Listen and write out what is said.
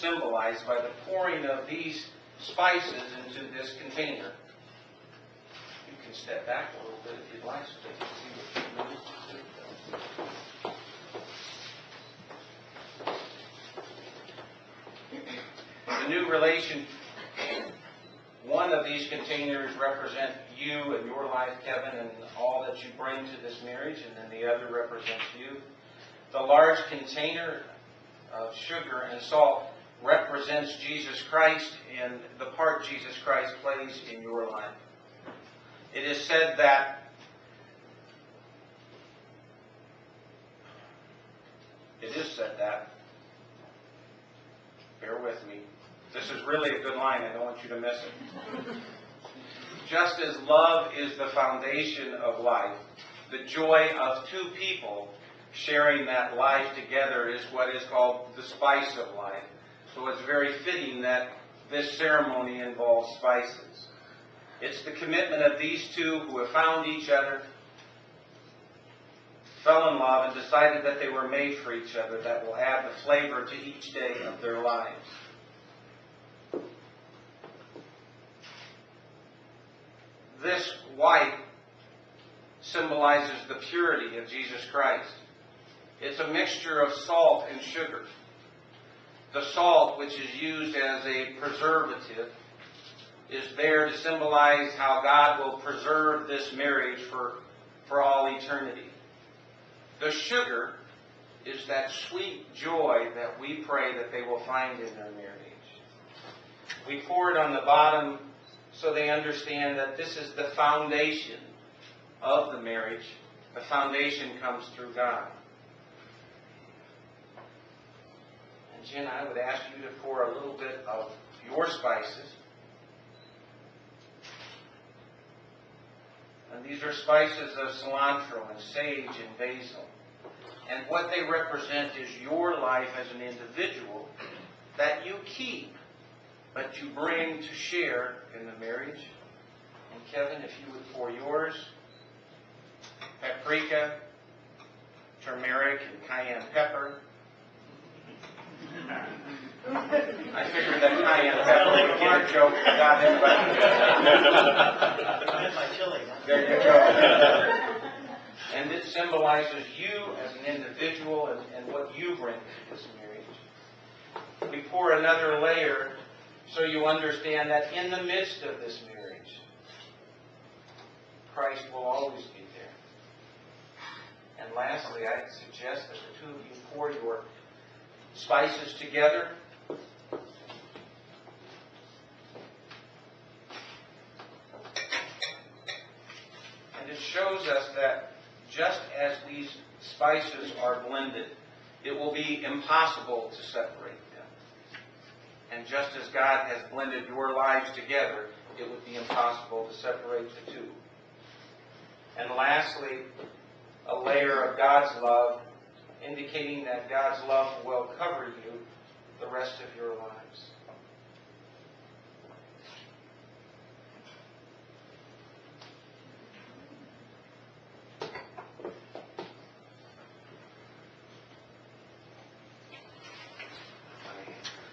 symbolized by the pouring of these spices into this container. You can step back a little bit if you'd like so they can see what you're doing. The new relation, one of these containers represent you and your life, Kevin, and all that you bring to this marriage, and then the other represents you. The large container of sugar and salt represents Jesus Christ and the part Jesus Christ plays in your life. It is said that bear with me. This is really a good line. I don't want you to miss it. Just as love is the foundation of life, the joy of two people sharing that life together is what is called the spice of life. So it's very fitting that this ceremony involves spices. It's the commitment of these two who have found each other, fell in love, and decided that they were made for each other that will add the flavor to each day of their lives. This white symbolizes the purity of Jesus Christ. It's a mixture of salt and sugar. The salt, which is used as a preservative, is there to symbolize how God will preserve this marriage for all eternity. The sugar is that sweet joy that we pray that they will find in their marriage. We pour it on the bottom so they understand that this is the foundation of the marriage. The foundation comes through God. And Jen, I would ask you to pour a little bit of your spices. And these are spices of cilantro and sage and basil. And what they represent is your life as an individual that you keep, but you bring to share in the marriage. And Kevin, if you would pour yours, paprika, turmeric, and cayenne pepper. I figured that cayenne pepper would get a joke without anybody. That's my chili. There you go. And it symbolizes you as an individual and what you bring to this marriage. We pour another layer so you understand that in the midst of this marriage, Christ will always be there. And lastly, I suggest that the two of you pour your spices together. And it shows us that just as these spices are blended, it will be impossible to separate them. And just as God has blended your lives together, it would be impossible to separate the two. And lastly, a layer of God's love, indicating that God's love will cover you the rest of your lives.